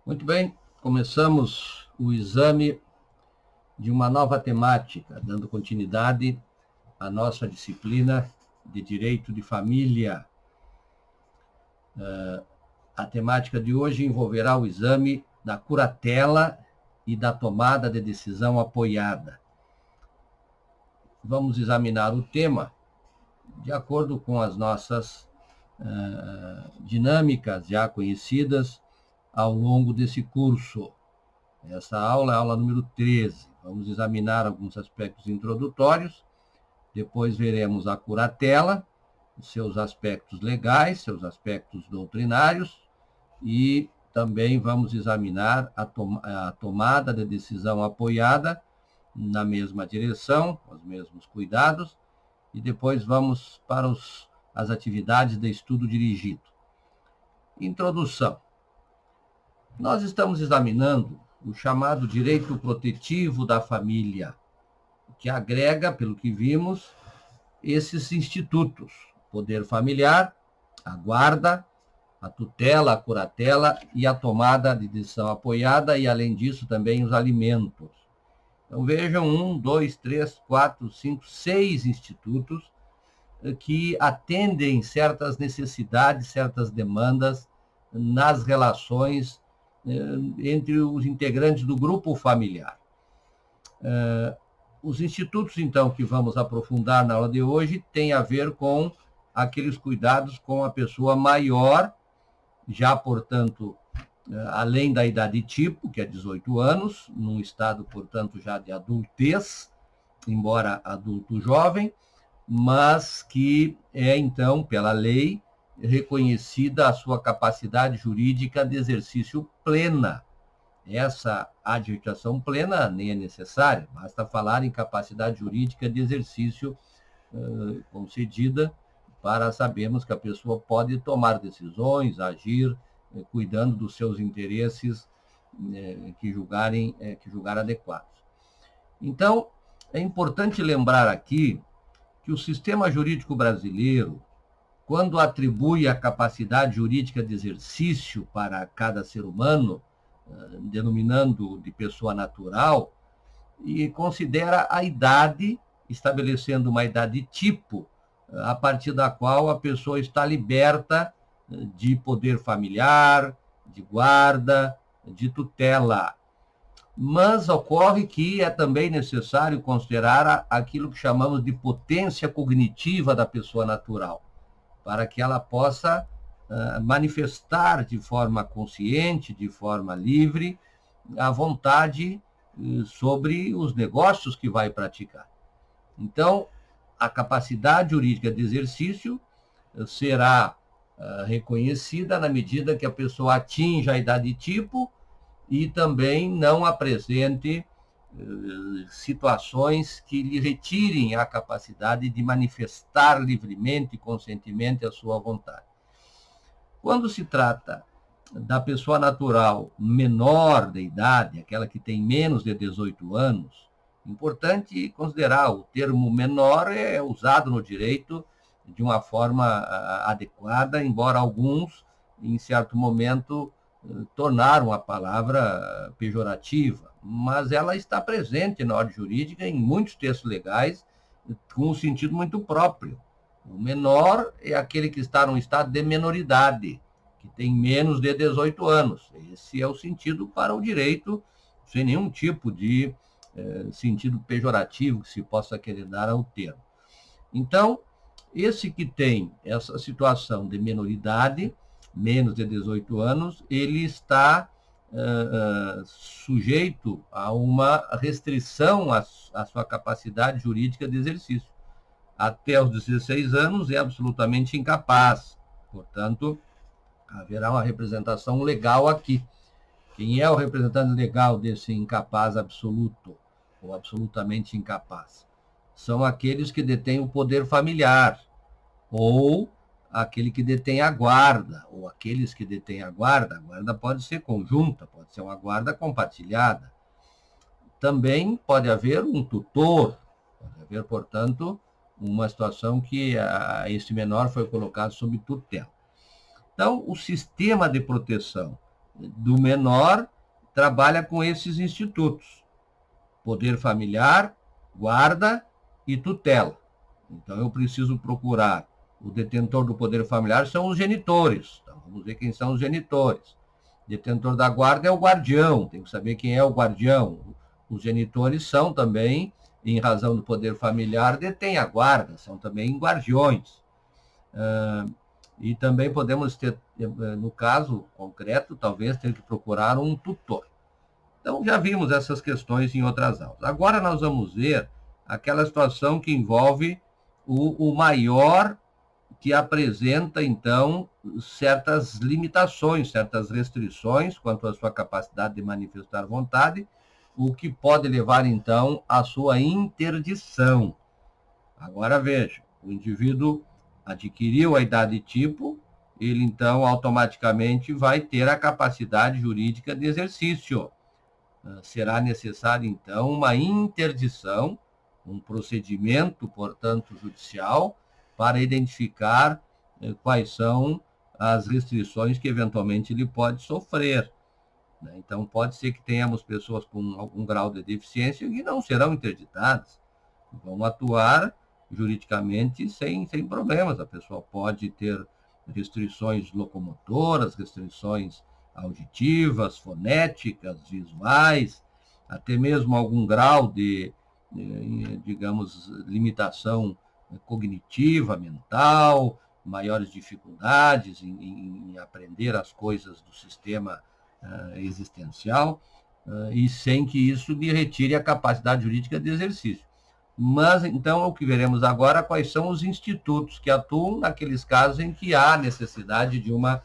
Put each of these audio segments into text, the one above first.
Muito bem, começamos o exame de uma nova temática, dando continuidade à nossa disciplina de Direito de Família. A temática de hoje envolverá o exame da curatela e da tomada de decisão apoiada. Vamos examinar o tema de acordo com as nossas dinâmicas já conhecidas ao longo desse curso. Essa aula é a aula número 13. Vamos examinar alguns aspectos introdutórios, depois veremos a curatela, seus aspectos legais, seus aspectos doutrinários, e também vamos examinar a tomada de decisão apoiada na mesma direção, com os mesmos cuidados, e depois vamos para as atividades de estudo dirigido. Introdução. Nós estamos examinando o chamado direito protetivo da família, que agrega, pelo que vimos, esses institutos: poder familiar, a guarda, a tutela, a curatela e a tomada de decisão apoiada, e, além disso, também os alimentos. Então, vejam, 1, 2, 3, 4, 5, 6 institutos que atendem certas necessidades, certas demandas nas relações entre os integrantes do grupo familiar. Os institutos, então, que vamos aprofundar na aula de hoje, têm a ver com aqueles cuidados com a pessoa maior, já, portanto, além da idade tipo, que é 18 anos, num estado, portanto, já de adultez, embora adulto jovem, mas que é, então, pela lei, reconhecida a sua capacidade jurídica de exercício plena. Essa adjudicação plena nem é necessária, basta falar em capacidade jurídica de exercício concedida para sabermos que a pessoa pode tomar decisões, agir, cuidando dos seus interesses que julgar adequados. Então, é importante lembrar aqui que o sistema jurídico brasileiro, quando atribui a capacidade jurídica de exercício para cada ser humano, denominando de pessoa natural, e considera a idade, estabelecendo uma idade tipo, a partir da qual a pessoa está liberta de poder familiar, de guarda, de tutela. Mas ocorre que é também necessário considerar aquilo que chamamos de potência cognitiva da pessoa natural, para que ela possa manifestar de forma consciente, de forma livre, a vontade sobre os negócios que vai praticar. Então, a capacidade jurídica de exercício será reconhecida na medida que a pessoa atinja a idade tipo e também não apresente situações que lhe retirem a capacidade de manifestar livremente e conscientemente a sua vontade. Quando se trata da pessoa natural menor de idade, aquela que tem menos de 18 anos, importante considerar o termo menor é usado no direito de uma forma adequada, embora alguns, em certo momento, tornaram a palavra pejorativa, mas ela está presente na ordem jurídica em muitos textos legais com um sentido muito próprio. O menor é aquele que está num estado de menoridade, que tem menos de 18 anos. Esse é o sentido para o direito, sem nenhum tipo de sentido pejorativo que se possa querer dar ao termo. Então, esse que tem essa situação de menoridade, menos de 18 anos, ele está sujeito a uma restrição à sua capacidade jurídica de exercício. Até os 16 anos é absolutamente incapaz. Portanto, haverá uma representação legal aqui. Quem é o representante legal desse incapaz absoluto, ou absolutamente incapaz? São aqueles que detêm o poder familiar, ou aquele que detém a guarda, ou aqueles que detêm a guarda. A guarda pode ser conjunta, pode ser uma guarda compartilhada. Também pode haver um tutor, pode haver, portanto, uma situação que esse menor foi colocado sob tutela. Então, o sistema de proteção do menor trabalha com esses institutos: poder familiar, guarda e tutela. Então, eu preciso procurar o detentor do poder familiar, são os genitores. Então, vamos ver quem são os genitores. Detentor da guarda é o guardião, tem que saber quem é o guardião. Os genitores são também, em razão do poder familiar, detêm a guarda, são também guardiões. E também podemos ter, no caso concreto, talvez ter que procurar um tutor. Então, já vimos essas questões em outras aulas. Agora nós vamos ver aquela situação que envolve o maior, que apresenta, então, certas limitações, certas restrições quanto à sua capacidade de manifestar vontade, o que pode levar, então, à sua interdição. Agora, veja, o indivíduo adquiriu a idade tipo, ele, então, automaticamente vai ter a capacidade jurídica de exercício. Será necessário, então, uma interdição, um procedimento, portanto, judicial, para identificar quais são as restrições que eventualmente ele pode sofrer. Então, pode ser que tenhamos pessoas com algum grau de deficiência que não serão interditadas, vão atuar juridicamente sem problemas. A pessoa pode ter restrições locomotoras, restrições auditivas, fonéticas, visuais, até mesmo algum grau de, digamos, limitação cognitiva, mental, maiores dificuldades em aprender as coisas do sistema existencial, e sem que isso lhe retire a capacidade jurídica de exercício. Mas, então, o que veremos agora, quais são os institutos que atuam naqueles casos em que há necessidade de uma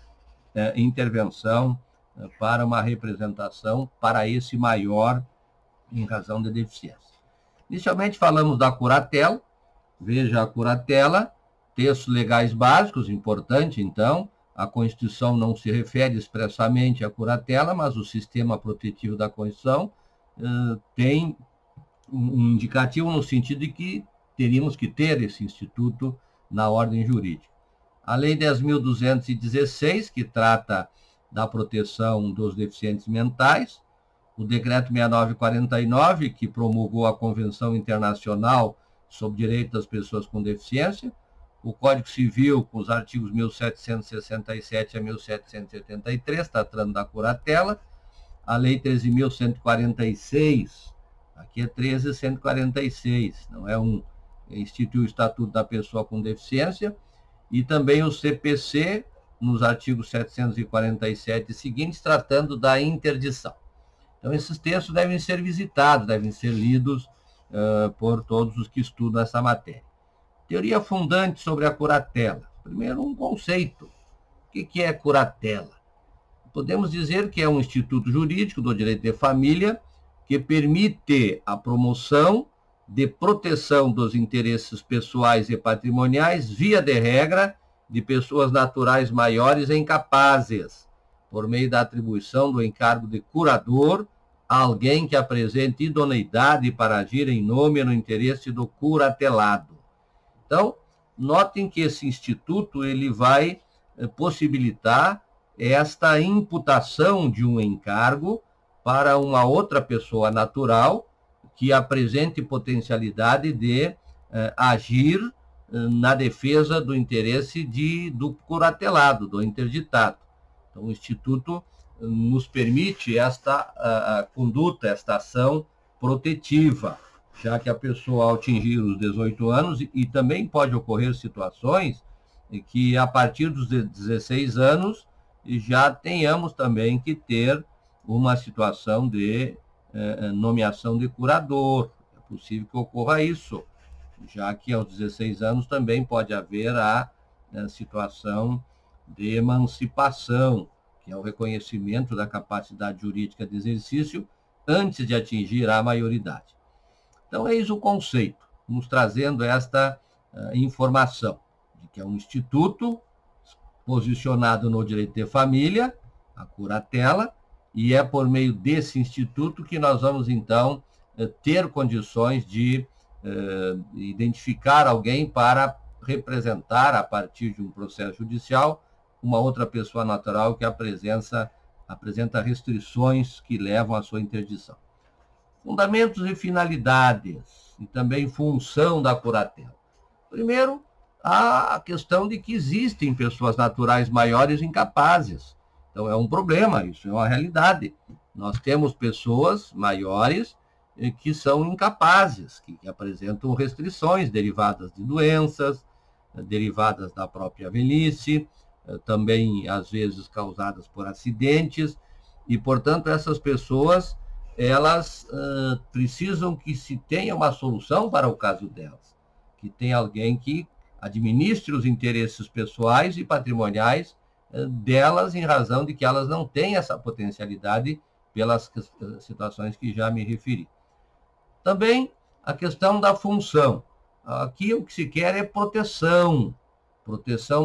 intervenção para uma representação para esse maior em razão de deficiência. Inicialmente falamos da curatela. Veja a curatela, textos legais básicos, importante, então, a Constituição não se refere expressamente à curatela, mas o sistema protetivo da Constituição tem um indicativo no sentido de que teríamos que ter esse instituto na ordem jurídica. A Lei 10.216, que trata da proteção dos deficientes mentais, o Decreto 6949, que promulgou a Convenção Internacional sobre o Direito das Pessoas com Deficiência, o Código Civil, com os artigos 1767 a 1783, tratando da curatela, a Lei 13.146, aqui é 13.146, não é institui o Estatuto da Pessoa com Deficiência, e também o CPC, nos artigos 747 e seguintes, tratando da interdição. Então, esses textos devem ser visitados, devem ser lidos por todos os que estudam essa matéria. Teoria fundante sobre a curatela. Primeiro, um conceito. O que é curatela? Podemos dizer que é um instituto jurídico do direito de família que permite a promoção de proteção dos interesses pessoais e patrimoniais, via de regra, de pessoas naturais maiores e incapazes, por meio da atribuição do encargo de curador a alguém que apresente idoneidade para agir em nome e no interesse do curatelado. Então, notem que esse instituto ele vai possibilitar esta imputação de um encargo para uma outra pessoa natural que apresente potencialidade de agir na defesa do interesse do curatelado, do interditado. Então, o Instituto nos permite esta conduta, esta ação protetiva, já que a pessoa, ao atingir os 18 anos, e também pode ocorrer situações em que, a partir dos 16 anos, já tenhamos também que ter uma situação de nomeação de curador. É possível que ocorra isso, já que aos 16 anos também pode haver a situação de emancipação, que é o reconhecimento da capacidade jurídica de exercício antes de atingir a maioridade. Então, eis o conceito, nos trazendo esta informação, de que é um instituto posicionado no direito de família, a curatela, e é por meio desse instituto que nós vamos, então, ter condições de identificar alguém para representar, a partir de um processo judicial, uma outra pessoa natural que apresenta apresenta restrições que levam à sua interdição. Fundamentos e finalidades, e também função da curatela. Primeiro, a questão de que existem pessoas naturais maiores incapazes. Então, é um problema, isso é uma realidade. Nós temos pessoas maiores que são incapazes, que apresentam restrições derivadas de doenças, derivadas da própria velhice, também, às vezes, causadas por acidentes, e, portanto, essas pessoas, elas precisam que se tenha uma solução para o caso delas, que tenha alguém que administre os interesses pessoais e patrimoniais delas, em razão de que elas não têm essa potencialidade pelas situações que já me referi. Também a questão da função. Aqui o que se quer é proteção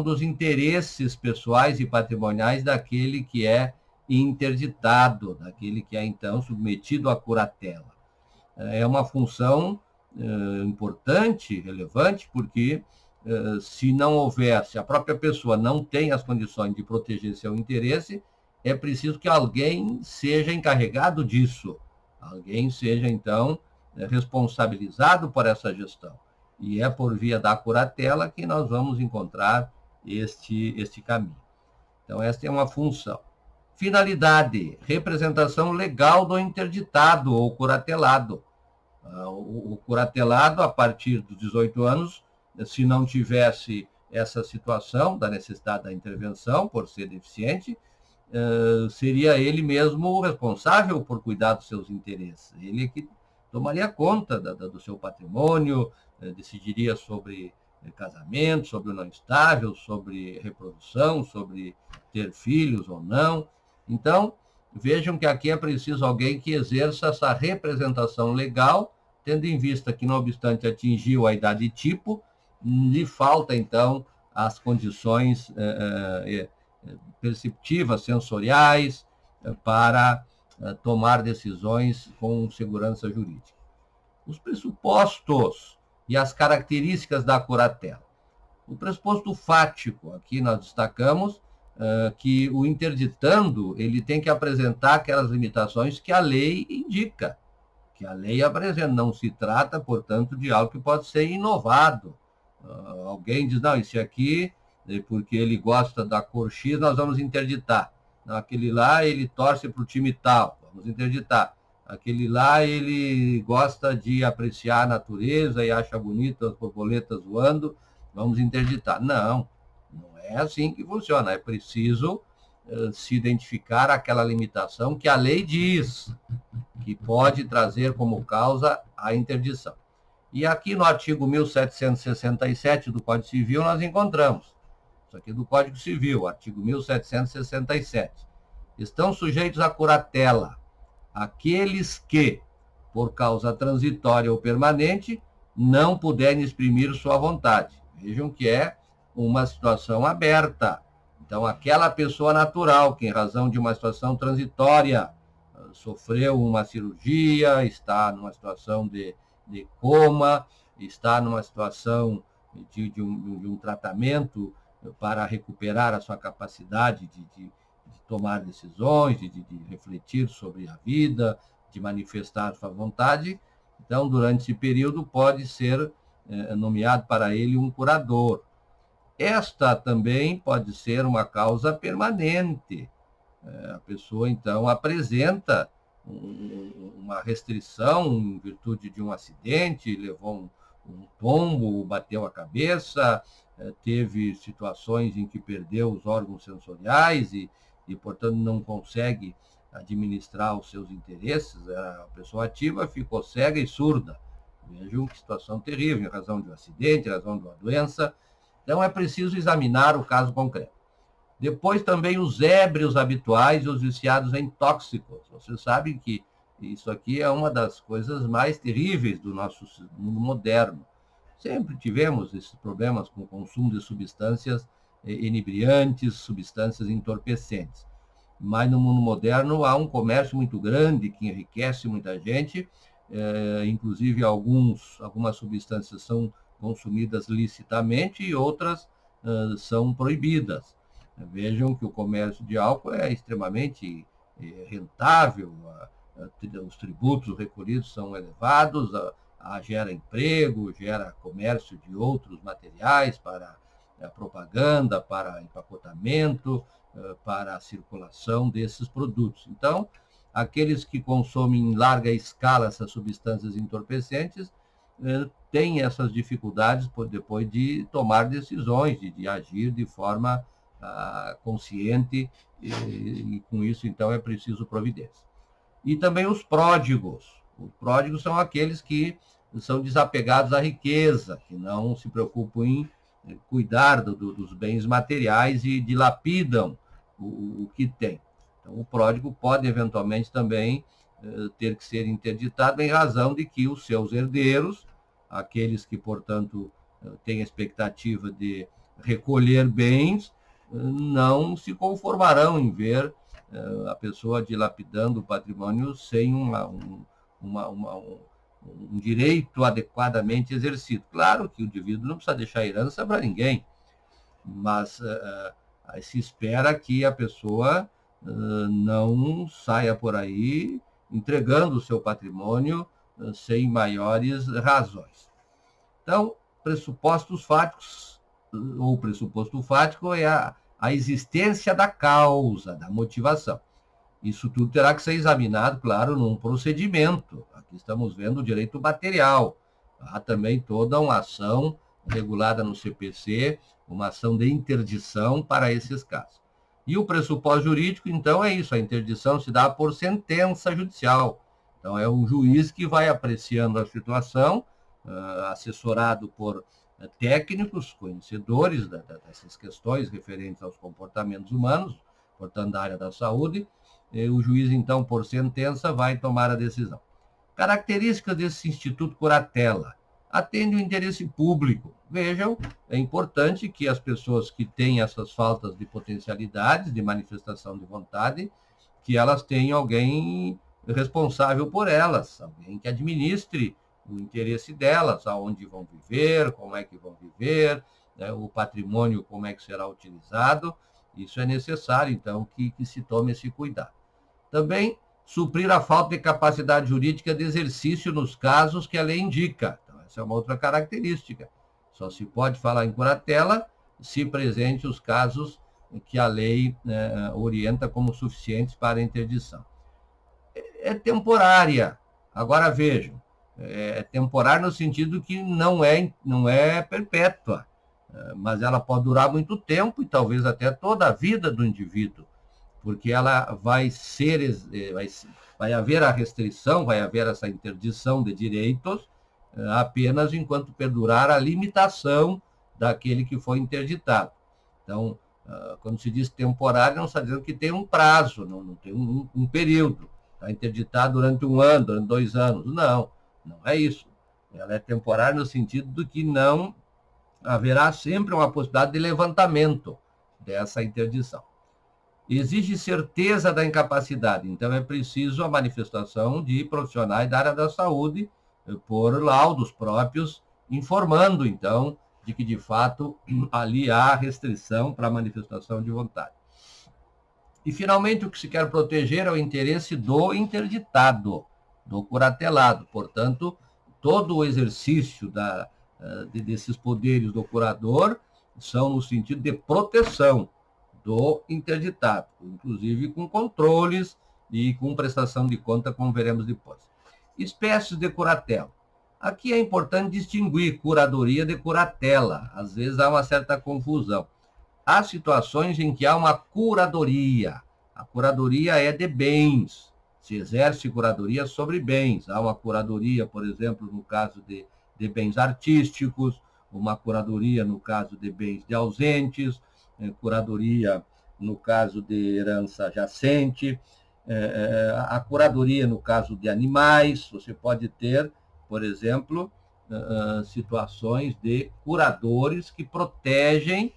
dos interesses pessoais e patrimoniais daquele que é interditado, daquele que é, então, submetido à curatela. É uma função importante, relevante, porque se não houver, se a própria pessoa não tem as condições de proteger seu interesse, é preciso que alguém seja encarregado disso, alguém seja, então, responsabilizado por essa gestão. E é por via da curatela que nós vamos encontrar este caminho. Então, esta é uma função. Finalidade, representação legal do interditado ou curatelado. O curatelado, a partir dos 18 anos, se não tivesse essa situação da necessidade da intervenção, por ser deficiente, seria ele mesmo o responsável por cuidar dos seus interesses. Ele que tomaria conta do seu patrimônio, decidiria sobre casamento, sobre o não estável, sobre reprodução, sobre ter filhos ou não. Então, vejam que aqui é preciso alguém que exerça essa representação legal, tendo em vista que, não obstante atingiu a idade tipo, lhe falta, então, as condições perceptivas, sensoriais, para tomar decisões com segurança jurídica. Os pressupostos e as características da curatela. O pressuposto fático, aqui nós destacamos que o interditando ele tem que apresentar aquelas limitações que a lei indica, que a lei apresenta. Não se trata, portanto, de algo que pode ser inovado. Alguém diz, não, esse aqui, porque ele gosta da cor X, nós vamos interditar. Não, aquele lá, ele torce para o time tal, vamos interditar. Aquele lá, ele gosta de apreciar a natureza e acha bonito as borboletas voando, vamos interditar. Não, não é assim que funciona. É preciso se identificar aquela limitação que a lei diz que pode trazer como causa a interdição. E aqui no artigo 1767 do Código Civil nós encontramos, isso aqui do Código Civil, artigo 1767, estão sujeitos à curatela aqueles que, por causa transitória ou permanente, não puderem exprimir sua vontade. Vejam que é uma situação aberta. Então, aquela pessoa natural que, em razão de uma situação transitória, sofreu uma cirurgia, está numa situação de coma, está numa situação de um tratamento para recuperar a sua capacidade de tomar decisões, de refletir sobre a vida, de manifestar sua vontade. Então, durante esse período, pode ser nomeado para ele um curador. Esta também pode ser uma causa permanente. A pessoa, então, apresenta uma restrição em virtude de um acidente, levou um tombo, bateu a cabeça, teve situações em que perdeu os órgãos sensoriais e, portanto, não consegue administrar os seus interesses. A pessoa ativa ficou cega e surda. Vejam que situação terrível, em razão de um acidente, em razão de uma doença. Então, é preciso examinar o caso concreto. Depois, também, os ébrios habituais e os viciados em tóxicos. Vocês sabem que isso aqui é uma das coisas mais terríveis do nosso mundo moderno. Sempre tivemos esses problemas com o consumo de substâncias inebriantes, substâncias entorpecentes. Mas no mundo moderno há um comércio muito grande que enriquece muita gente, inclusive algumas substâncias são consumidas licitamente e outras são proibidas. Vejam que o comércio de álcool é extremamente rentável, os tributos recolhidos são elevados, gera emprego, gera comércio de outros materiais para a propaganda, para empacotamento, para a circulação desses produtos. Então, aqueles que consomem em larga escala essas substâncias entorpecentes têm essas dificuldades depois de tomar decisões, de agir de forma consciente, e com isso, então, é preciso providência. E também os pródigos. Os pródigos são aqueles que são desapegados à riqueza, que não se preocupam em cuidar dos bens materiais e dilapidam o que tem. Então, o pródigo pode, eventualmente, também ter que ser interditado em razão de que os seus herdeiros, aqueles que, portanto, têm a expectativa de recolher bens, não se conformarão em ver a pessoa dilapidando o patrimônio sem um direito adequadamente exercido. Claro que o indivíduo não precisa deixar herança para ninguém, mas se espera que a pessoa não saia por aí entregando o seu patrimônio sem maiores razões. Então, pressupostos fáticos, ou pressuposto fático é a existência da causa, da motivação. Isso tudo terá que ser examinado, claro, num procedimento. Aqui estamos vendo o direito material. Há também toda uma ação regulada no CPC, uma ação de interdição para esses casos. E o pressuposto jurídico, então, é isso. A interdição se dá por sentença judicial. Então, é um juiz que vai apreciando a situação, assessorado por técnicos, conhecedores dessas questões referentes aos comportamentos humanos, portanto, da área da saúde. O juiz, então, por sentença, vai tomar a decisão. Características desse instituto curatela. Atende o interesse público. Vejam, é importante que as pessoas que têm essas faltas de potencialidades, de manifestação de vontade, que elas tenham alguém responsável por elas, alguém que administre o interesse delas, aonde vão viver, como é que vão viver, né, o patrimônio, como é que será utilizado. Isso é necessário, então, que se tome esse cuidado. Também suprir a falta de capacidade jurídica de exercício nos casos que a lei indica. Então, essa é uma outra característica. Só se pode falar em curatela se presente os casos que a lei orienta como suficientes para a interdição. É temporária. Agora, vejam, é temporária no sentido que não é perpétua, mas ela pode durar muito tempo e talvez até toda a vida do indivíduo, porque ela vai haver a restrição, vai haver essa interdição de direitos apenas enquanto perdurar a limitação daquele que foi interditado. Então, quando se diz temporário, não está dizendo que tem um prazo, não tem um período. Está interditado durante 1 ano, durante 2 anos. Não é isso. Ela é temporária no sentido de que não haverá sempre uma possibilidade de levantamento dessa interdição. Exige certeza da incapacidade, então é preciso a manifestação de profissionais da área da saúde por laudos próprios, informando, então, de que, de fato, ali há restrição para a manifestação de vontade. E, finalmente, o que se quer proteger é o interesse do interditado, do curatelado. Portanto, todo o exercício desses poderes do curador são no sentido de proteção do interditado, inclusive com controles e com prestação de conta, como veremos depois. Espécies de curatela. Aqui é importante distinguir curadoria de curatela. Às vezes há uma certa confusão. Há situações em que há uma curadoria. A curadoria é de bens. Se exerce curadoria sobre bens. Há uma curadoria, por exemplo, no caso de bens artísticos, uma curadoria no caso de bens de ausentes, curadoria no caso de herança jacente, a curadoria no caso de animais. Você pode ter, por exemplo, situações de curadores que protegem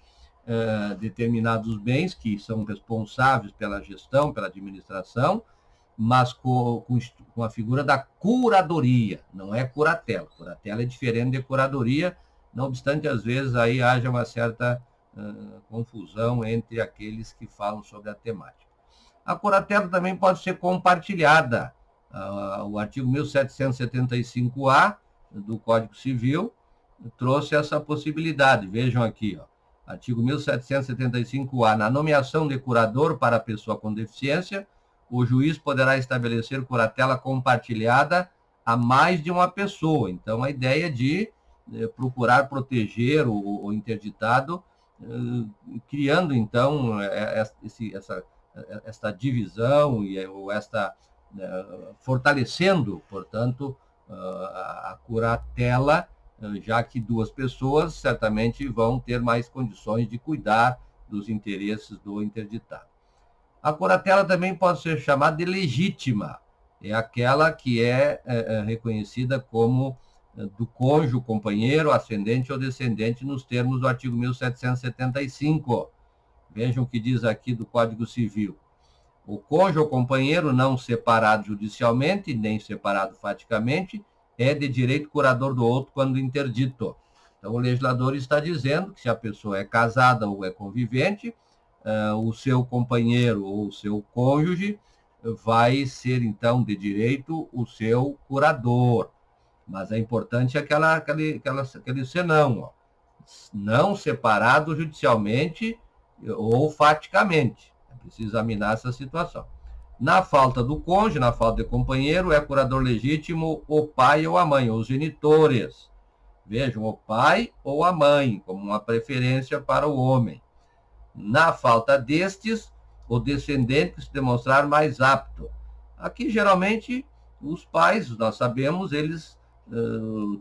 determinados bens, que são responsáveis pela gestão, pela administração, mas com a figura da curadoria, não é curatela. Curatela é diferente de curadoria, não obstante, às vezes, aí haja uma certa confusão entre aqueles que falam sobre a temática. A curatela também pode ser compartilhada. O artigo 1775-A do Código Civil trouxe essa possibilidade. Vejam aqui, artigo 1775-A. Na nomeação de curador para a pessoa com deficiência, o juiz poderá estabelecer curatela compartilhada a mais de uma pessoa. Então, a ideia de procurar proteger o interditado, criando, então, esta divisão ou fortalecendo, portanto, a curatela, já que duas pessoas certamente vão ter mais condições de cuidar dos interesses do interditado. A curatela também pode ser chamada de legítima, é aquela que é reconhecida como do cônjuge, companheiro, ascendente ou descendente, nos termos do artigo 1775. Vejam o que diz aqui do Código Civil. O cônjuge ou companheiro não separado judicialmente, nem separado faticamente, é de direito curador do outro quando interdito. Então, o legislador está dizendo que se a pessoa é casada ou é convivente, o seu companheiro ou o seu cônjuge vai ser, então, de direito o seu curador. Mas é importante aquele senão, não separado judicialmente ou faticamente. É preciso examinar essa situação. Na falta do cônjuge, na falta de companheiro, é curador legítimo o pai ou a mãe, os genitores. Vejam, o pai ou a mãe, como uma preferência para o homem. Na falta destes, o descendente que se demonstrar mais apto. Aqui, geralmente, os pais, nós sabemos, eles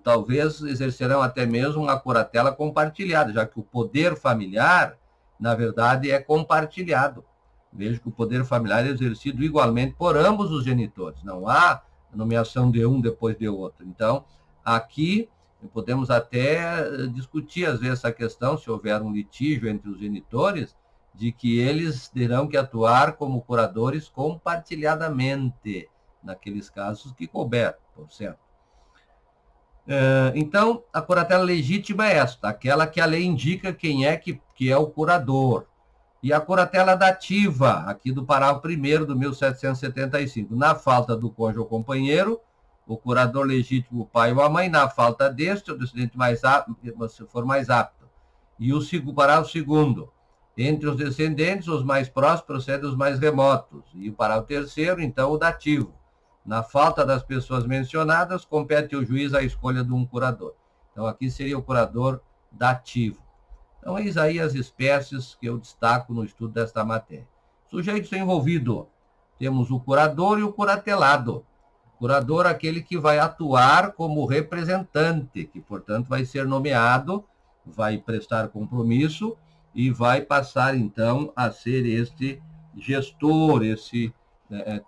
talvez exercerão até mesmo uma curatela compartilhada, já que o poder familiar, na verdade, é compartilhado. Vejo que o poder familiar é exercido igualmente por ambos os genitores. Não há nomeação de um depois de outro. Então, aqui podemos até discutir, às vezes, essa questão, se houver um litígio entre os genitores, de que eles terão que atuar como curadores compartilhadamente, naqueles casos que couber, por certo. Então, a curatela legítima é esta, aquela que a lei indica quem é que é o curador. E a curatela dativa, aqui do parágrafo 1º do 1775. Na falta do cônjuge ou companheiro, o curador legítimo, o pai ou a mãe. Na falta deste, o descendente mais apto, se for mais apto. E o parágrafo 2º. Entre os descendentes, os mais próximos procedem os mais remotos. E o parágrafo 3º, então, o dativo. Na falta das pessoas mencionadas, compete ao juiz a escolha de um curador. Então, aqui seria o curador dativo. Então, eis aí as espécies que eu destaco no estudo desta matéria. Sujeitos envolvidos. Temos o curador e o curatelado. O curador é aquele que vai atuar como representante, que, portanto, vai ser nomeado, vai prestar compromisso e vai passar, então, a ser este gestor, esse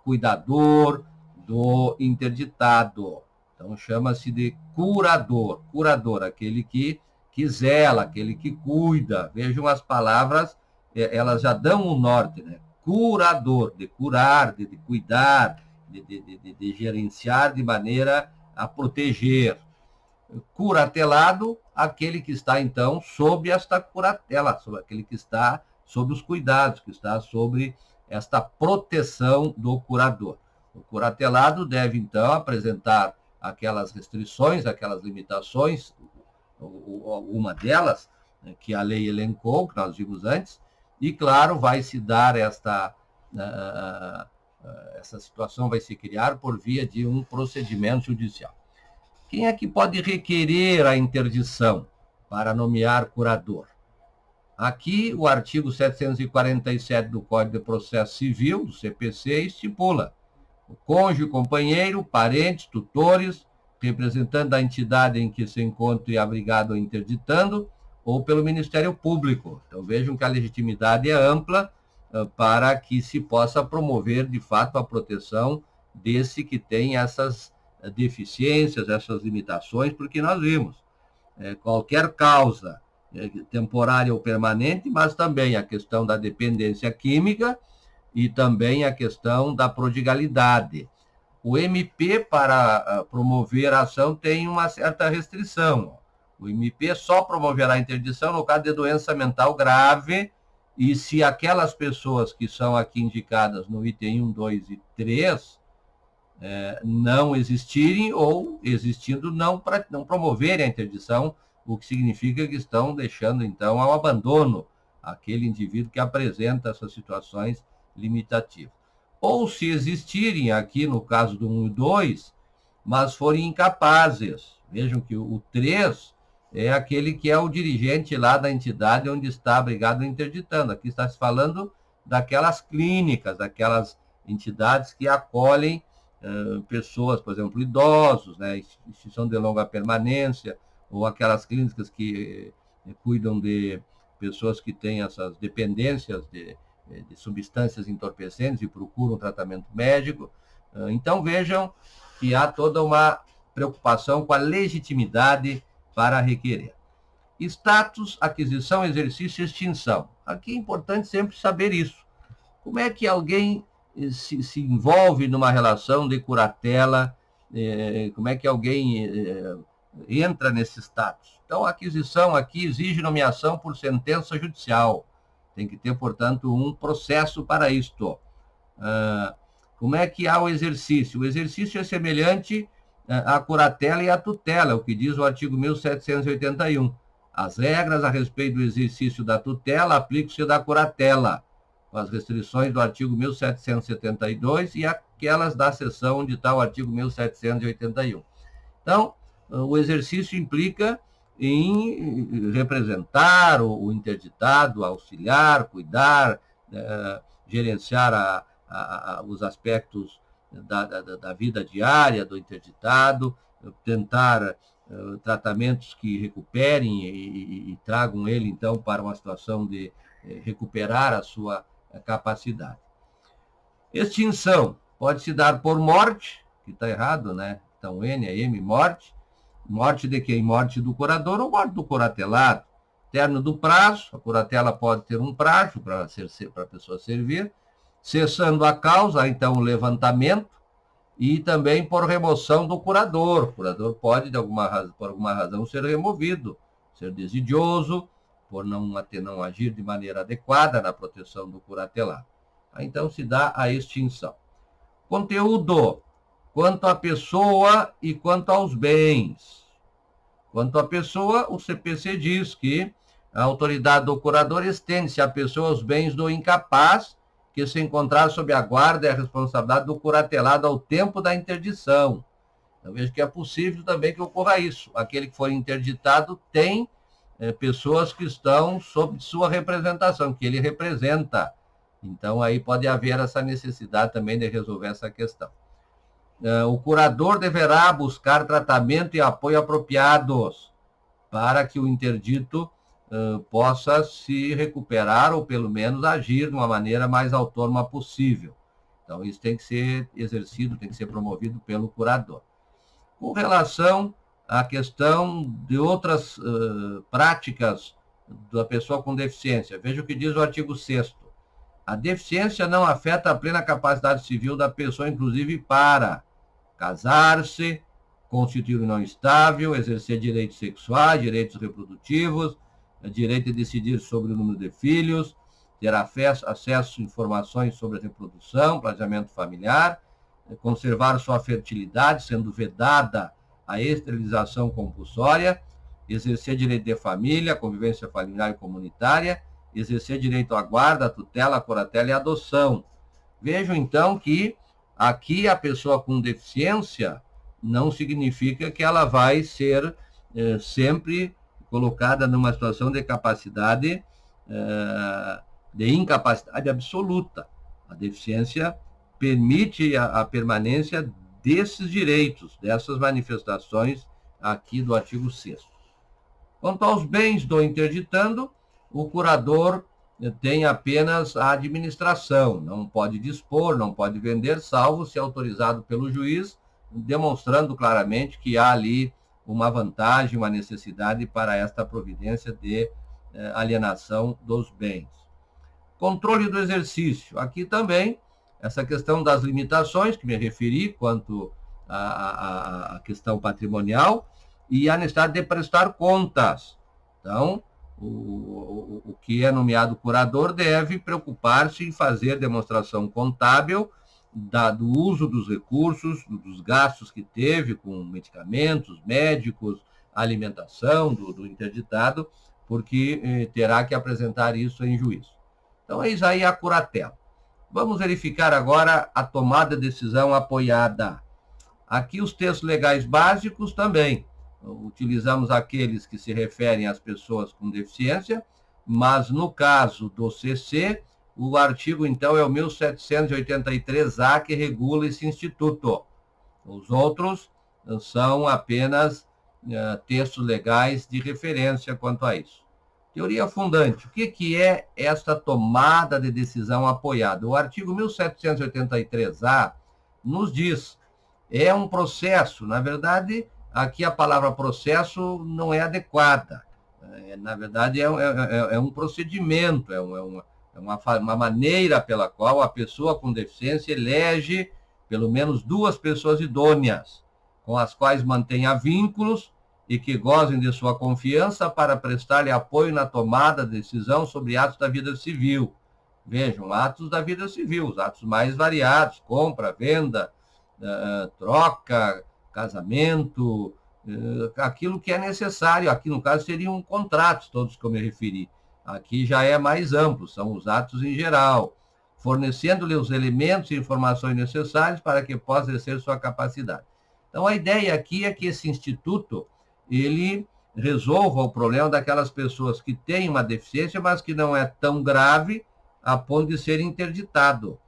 cuidador do interditado. Então, chama-se de curador. Curador, aquele que zela, aquele que cuida. Vejam as palavras, elas já dão um norte, né? Curador, de curar, de cuidar, de gerenciar de maneira a proteger. Curatelado, aquele que está, então, sob esta curatela, sobre aquele que está sob os cuidados, que está sobre esta proteção do curador. O curatelado deve, então, apresentar aquelas restrições, aquelas limitações, uma delas, que a lei elencou, que nós vimos antes, e, claro, vai se dar essa situação vai se criar por via de um procedimento judicial. Quem é que pode requerer a interdição para nomear curador? Aqui, o artigo 747 do Código de Processo Civil, do CPC, estipula: o cônjuge, companheiro, parentes, tutores, representante da entidade em que se encontre abrigado ou interditando, ou pelo Ministério Público. Então, vejam que a legitimidade é ampla para que se possa promover, de fato, a proteção desse que tem essas deficiências, essas limitações, porque nós vimos qualquer causa temporária ou permanente, mas também a questão da dependência química e também a questão da prodigalidade. O MP, para promover a ação, tem uma certa restrição. O MP só promoverá a interdição no caso de doença mental grave e se aquelas pessoas que são aqui indicadas no item 1, 2 e 3 não existirem, ou existindo não promoverem a interdição, o que significa que estão deixando, então, ao abandono aquele indivíduo que apresenta essas situações limitativas. Ou se existirem aqui, no caso do 1 e 2, mas forem incapazes. Vejam que o 3 é aquele que é o dirigente lá da entidade onde está abrigado interditando. Aqui está se falando daquelas clínicas, daquelas entidades que acolhem pessoas, por exemplo, idosos, né, instituição de longa permanência, ou aquelas clínicas que cuidam de pessoas que têm essas dependências de substâncias entorpecentes e procuram tratamento médico. Então, vejam que há toda uma preocupação com a legitimidade para requerer. Status, aquisição, exercício e extinção. Aqui é importante sempre saber isso. Como é que alguém se envolve numa relação de curatela, como é que alguém entra nesse status? Então, a aquisição aqui exige nomeação por sentença judicial. Tem que ter, portanto, um processo para isto. Como é que há o exercício? O exercício é semelhante à curatela e à tutela, o que diz o artigo 1781. As regras a respeito do exercício da tutela aplicam-se da curatela, com as restrições do artigo 1772 e aquelas da seção onde está o artigo 1781. Então, o exercício implica em representar o interditado, auxiliar, cuidar, gerenciar os aspectos da vida diária do interditado, tentar tratamentos que recuperem e tragam ele, então, para uma situação de recuperar a sua capacidade. Extinção pode se dar por morte, que está errado, né? Então, N é M, morte. Morte de quem? Morte do curador ou morte do curatelado. Término do prazo, a curatela pode ter um prazo para a pessoa servir. Cessando a causa, então, o levantamento. E também por remoção do curador. O curador pode, por alguma razão, ser removido, ser desidioso, por não agir de maneira adequada na proteção do curatelado. Então, se dá a extinção. Conteúdo, quanto à pessoa e quanto aos bens. Quanto à pessoa, o CPC diz que a autoridade do curador estende-se à pessoa os bens do incapaz que se encontrar sob a guarda e a responsabilidade do curatelado ao tempo da interdição. Eu vejo que é possível também que ocorra isso. Aquele que for interditado tem pessoas que estão sob sua representação, que ele representa. Então, aí pode haver essa necessidade também de resolver essa questão. O curador deverá buscar tratamento e apoio apropriados para que o interdito possa se recuperar ou, pelo menos, agir de uma maneira mais autônoma possível. Então, isso tem que ser exercido, tem que ser promovido pelo curador. Com relação à questão de outras práticas da pessoa com deficiência, veja o que diz o artigo 6º. A deficiência não afeta a plena capacidade civil da pessoa, inclusive para casar-se, constituir união estável, exercer direitos sexuais, direitos reprodutivos, direito de decidir sobre o número de filhos, ter acesso a informações sobre a reprodução, planejamento familiar, conservar sua fertilidade, sendo vedada a esterilização compulsória, exercer direito de família, convivência familiar e comunitária, exercer direito à guarda, à tutela, à curatela e à adoção. Vejam, então, que aqui a pessoa com deficiência não significa que ela vai ser sempre colocada numa situação de capacidade, de incapacidade absoluta. A deficiência permite a permanência desses direitos, dessas manifestações aqui do artigo 6º. Quanto aos bens do interditando, o curador tem apenas a administração, não pode dispor, não pode vender, salvo se autorizado pelo juiz, demonstrando claramente que há ali uma vantagem, uma necessidade para esta providência de alienação dos bens. Controle do exercício. Aqui também, essa questão das limitações, que me referi, quanto à questão patrimonial, e a necessidade de prestar contas. Então, O que é nomeado curador deve preocupar-se em fazer demonstração contábil do uso dos recursos, dos gastos que teve com medicamentos, médicos, alimentação do interditado, porque terá que apresentar isso em juízo. Então, eis aí a curatela. Vamos verificar agora a tomada de decisão apoiada. Aqui os textos legais básicos também. Utilizamos aqueles que se referem às pessoas com deficiência, mas no caso do CC, o artigo, então, é o 1783-A, que regula esse instituto. Os outros são apenas textos legais de referência quanto a isso. Teoria fundante. O que é esta tomada de decisão apoiada? O artigo 1783-A nos diz, é um processo, na verdade, aqui a palavra processo não é adequada. Na verdade, é um procedimento, é uma maneira pela qual a pessoa com deficiência elege pelo menos 2 pessoas idôneas, com as quais mantenha vínculos e que gozem de sua confiança para prestar-lhe apoio na tomada de decisão sobre atos da vida civil. Vejam, atos da vida civil, os atos mais variados, compra, venda, troca, casamento, aquilo que é necessário. Aqui, no caso, seriam contratos, todos que eu me referi. Aqui já é mais amplo, são os atos em geral, fornecendo-lhe os elementos e informações necessários para que possa exercer sua capacidade. Então, a ideia aqui é que esse instituto, ele resolva o problema daquelas pessoas que têm uma deficiência, mas que não é tão grave a ponto de ser interditado.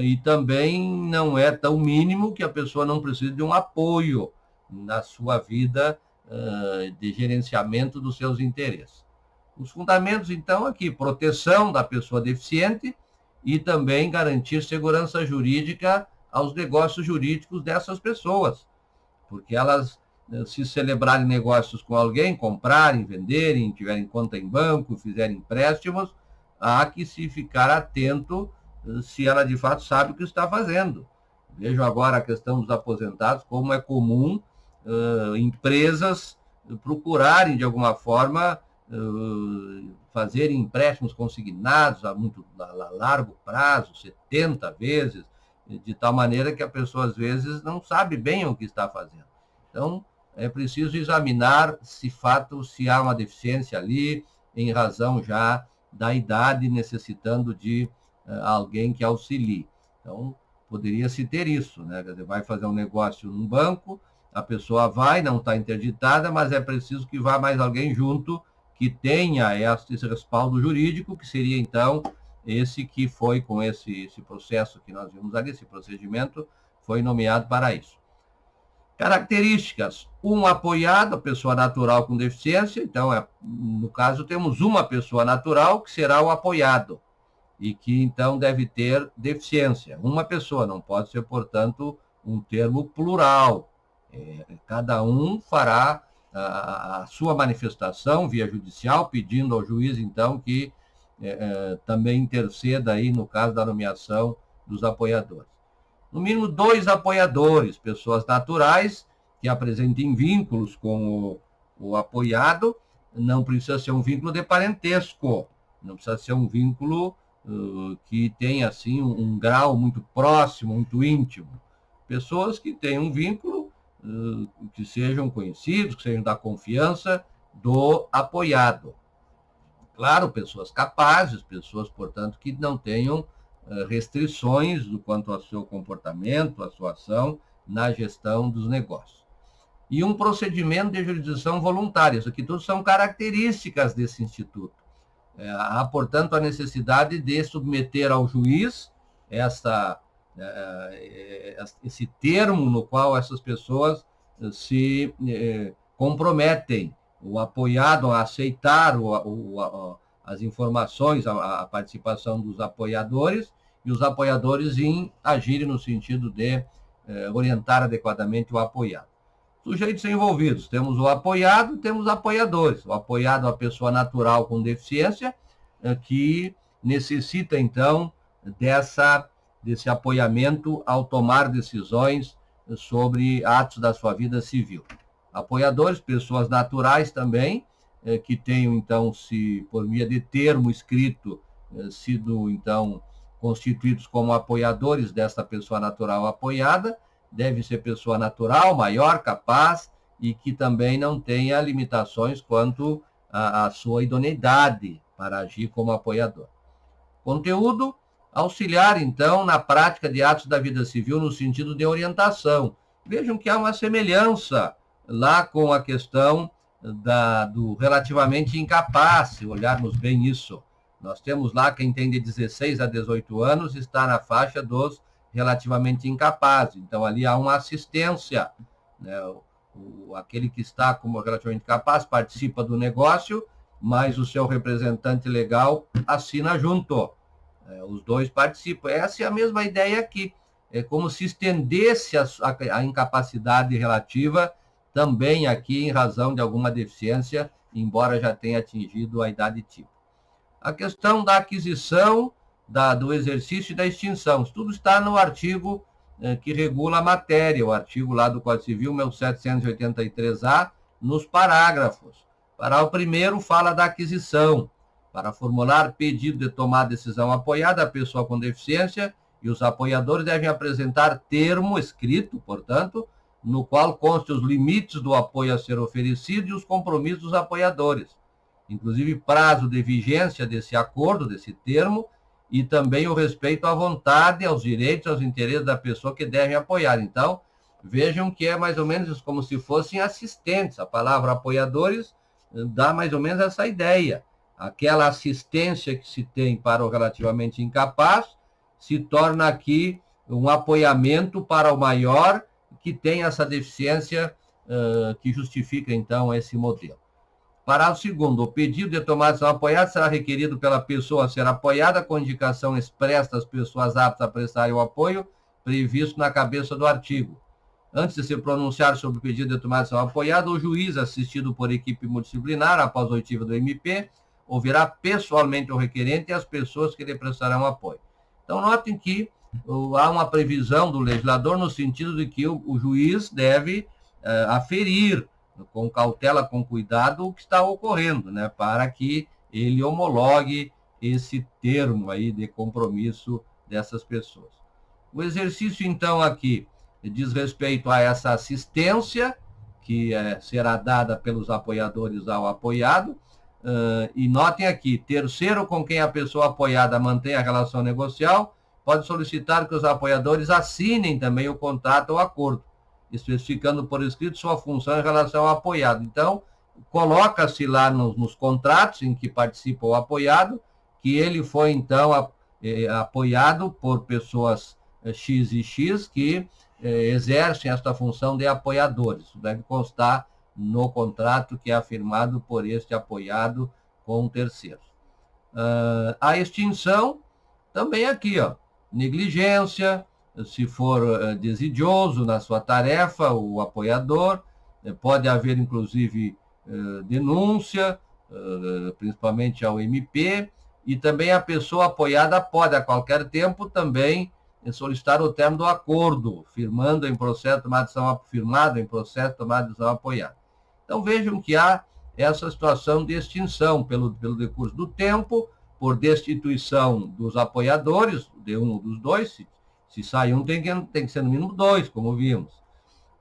E também não é tão mínimo que a pessoa não precise de um apoio na sua vida de gerenciamento dos seus interesses. Os fundamentos, então, aqui, proteção da pessoa deficiente e também garantir segurança jurídica aos negócios jurídicos dessas pessoas, porque elas, se celebrarem negócios com alguém, comprarem, venderem, tiverem conta em banco, fizerem empréstimos, há que se ficar atento se ela de fato sabe o que está fazendo. Vejam agora a questão dos aposentados, como é comum empresas procurarem, de alguma forma, fazer empréstimos consignados a largo prazo, 70 vezes, de tal maneira que a pessoa, às vezes, não sabe bem o que está fazendo. Então, é preciso examinar se há uma deficiência ali, em razão já da idade, necessitando de alguém que auxilie. Então, poderia-se ter isso, né? Quer dizer, vai fazer um negócio num banco, a pessoa vai, não está interditada, mas é preciso que vá mais alguém junto que tenha esse respaldo jurídico, que seria, então, esse que foi com esse processo que nós vimos ali, esse procedimento, foi nomeado para isso. Características: um apoiado, a pessoa natural com deficiência, então, no caso, temos uma pessoa natural, que será o apoiado, e que, então, deve ter deficiência. Uma pessoa, não pode ser, portanto, um termo plural. Cada um fará a sua manifestação via judicial, pedindo ao juiz, então, que também interceda aí no caso da nomeação dos apoiadores. No mínimo 2 apoiadores, pessoas naturais, que apresentem vínculos com o apoiado. Não precisa ser um vínculo de parentesco, não precisa ser um vínculo que tenha, assim, um grau muito próximo, muito íntimo. Pessoas que tenham um vínculo que sejam conhecidos, que sejam da confiança do apoiado. Claro, pessoas capazes, pessoas, portanto, que não tenham restrições quanto ao seu comportamento, à sua ação na gestão dos negócios. E um procedimento de jurisdição voluntária. Isso aqui tudo são características desse instituto. Há, portanto, a necessidade de submeter ao juiz esse termo no qual essas pessoas se comprometem, o apoiado a aceitar as informações, a participação dos apoiadores, e os apoiadores em agirem no sentido de orientar adequadamente o apoiado. Sujeitos envolvidos: temos o apoiado, temos apoiadores. O apoiado é a pessoa natural com deficiência, que necessita, então, desse apoiamento ao tomar decisões sobre atos da sua vida civil. Apoiadores, pessoas naturais também, que tenham, então, se por via de termo escrito, sido, então, constituídos como apoiadores desta pessoa natural apoiada. Deve ser pessoa natural, maior, capaz, e que também não tenha limitações quanto à sua idoneidade para agir como apoiador. Conteúdo: auxiliar, então, na prática de atos da vida civil no sentido de orientação. Vejam que há uma semelhança lá com a questão do relativamente incapaz, se olharmos bem isso. Nós temos lá quem tem de 16 a 18 anos está na faixa dos relativamente incapazes. Então, ali há uma assistência, né? Aquele que está como relativamente capaz participa do negócio, mas o seu representante legal assina junto. Os dois participam. Essa é a mesma ideia aqui. É como se estendesse a incapacidade relativa também aqui em razão de alguma deficiência, embora já tenha atingido a idade tipo. A questão da aquisição, do exercício e da extinção. Isso tudo está no artigo que regula a matéria, o artigo lá do Código Civil 1783-A, nos parágrafos. Parágrafo primeiro fala da aquisição. Para formular pedido de tomar decisão apoiada, a pessoa com deficiência e os apoiadores devem apresentar termo escrito, portanto, no qual conste os limites do apoio a ser oferecido e os compromissos dos apoiadores, inclusive prazo de vigência desse acordo, desse termo, e também o respeito à vontade, aos direitos, aos interesses da pessoa que devem apoiar. Então, vejam que é mais ou menos como se fossem assistentes. A palavra apoiadores dá mais ou menos essa ideia. Aquela assistência que se tem para o relativamente incapaz se torna aqui um apoiamento para o maior que tem essa deficiência que justifica, então, esse modelo. Parágrafo segundo, o pedido de tomada de decisão apoiada será requerido pela pessoa a ser apoiada com indicação expressa das pessoas aptas a prestar o apoio previsto na cabeça do artigo. Antes de se pronunciar sobre o pedido de tomada de decisão apoiada, o juiz, assistido por equipe multidisciplinar, após oitiva do MP, ouvirá pessoalmente o requerente e as pessoas que lhe prestarão apoio. Então, notem que há uma previsão do legislador no sentido de que o juiz deve aferir com cautela, com cuidado, o que está ocorrendo, né, para que ele homologue esse termo aí de compromisso dessas pessoas. O exercício, então, aqui diz respeito a essa assistência que será dada pelos apoiadores ao apoiado, e notem aqui, terceiro com quem a pessoa apoiada mantém a relação negocial, pode solicitar que os apoiadores assinem também o contrato ou acordo, especificando por escrito sua função em relação ao apoiado. Então, coloca-se lá nos contratos em que participa o apoiado, que ele foi, então, apoiado por pessoas X e X que exercem esta função de apoiadores. Isso deve constar no contrato que é afirmado por este apoiado com terceiros. A extinção, também aqui, ó, negligência, se for desidioso na sua tarefa, o apoiador, pode haver, inclusive, denúncia, principalmente ao MP, e também a pessoa apoiada pode, a qualquer tempo, também solicitar o termo do acordo, firmado em processo de tomada de decisão apoiada. Então, vejam que há essa situação de extinção pelo decurso do tempo, por destituição dos apoiadores, de um ou dos dois. Se sai um, tem que ser no mínimo dois, como vimos,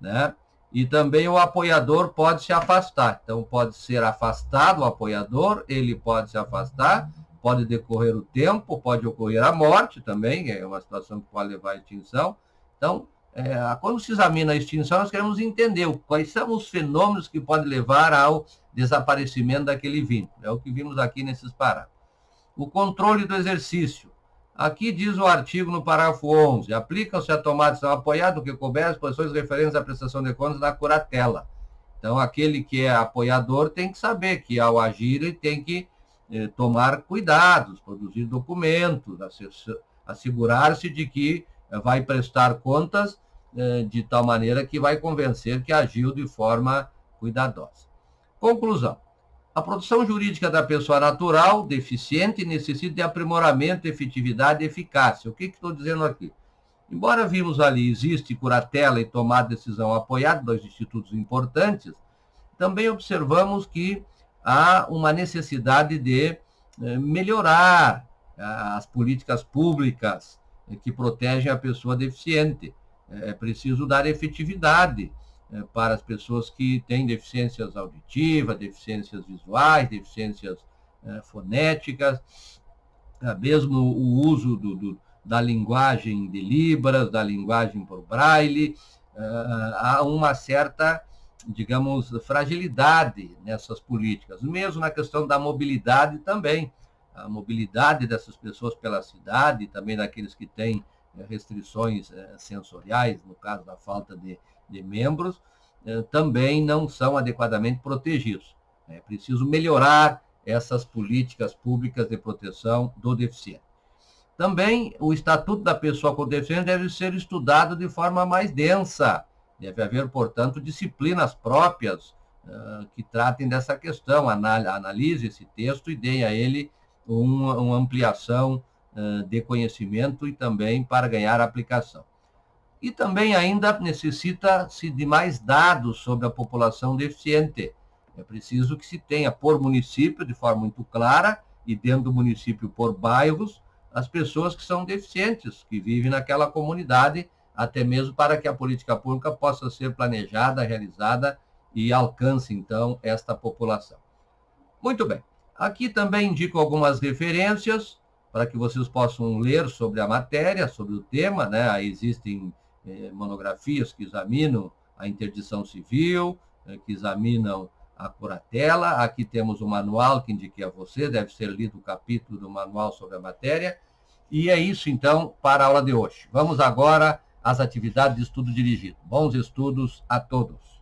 né? E também o apoiador pode se afastar. Então, pode ser afastado o apoiador, ele pode se afastar, pode decorrer o tempo, pode ocorrer a morte também, é uma situação que pode levar à extinção. Então, quando se examina a extinção, nós queremos entender quais são os fenômenos que podem levar ao desaparecimento daquele vínculo. É o que vimos aqui nesses parágrafos. O controle do exercício. Aqui diz o artigo no parágrafo 11, aplicam-se a tomada de decisão apoiada, que couber as posições referentes à prestação de contas na curatela. Então, aquele que é apoiador tem que saber que, ao agir, ele tem que tomar cuidados, produzir documentos, assegurar-se de que vai prestar contas de tal maneira que vai convencer que agiu de forma cuidadosa. Conclusão. A produção jurídica da pessoa natural deficiente necessita de aprimoramento, efetividade e eficácia. O que estou dizendo aqui? Embora vimos ali, existe curatela e tomada de decisão apoiada, dois institutos importantes, também observamos que há uma necessidade de melhorar as políticas públicas que protegem a pessoa deficiente. É preciso dar efetividade para as pessoas que têm deficiências auditivas, deficiências visuais, deficiências fonéticas, mesmo o uso da linguagem de Libras, da linguagem por Braille. Há uma certa, digamos, fragilidade nessas políticas, mesmo na questão da mobilidade também. A mobilidade dessas pessoas pela cidade, também daqueles que têm restrições sensoriais, no caso da falta de membros, também não são adequadamente protegidos. É preciso melhorar essas políticas públicas de proteção do deficiente. Também o Estatuto da Pessoa com Deficiência deve ser estudado de forma mais densa. Deve haver, portanto, disciplinas próprias que tratem dessa questão. Analise esse texto e dê a ele uma ampliação de conhecimento e também para ganhar aplicação. E também ainda necessita-se de mais dados sobre a população deficiente. É preciso que se tenha por município, de forma muito clara, e dentro do município por bairros, as pessoas que são deficientes, que vivem naquela comunidade, até mesmo para que a política pública possa ser planejada, realizada e alcance, então, esta população. Muito bem. Aqui também indico algumas referências para que vocês possam ler sobre a matéria, sobre o tema, né? Aí existem monografias que examinam a interdição civil, que examinam a curatela. Aqui temos o manual que indiquei a você, deve ser lido o capítulo do manual sobre a matéria. E é isso, então, para a aula de hoje. Vamos agora às atividades de estudo dirigido. Bons estudos a todos.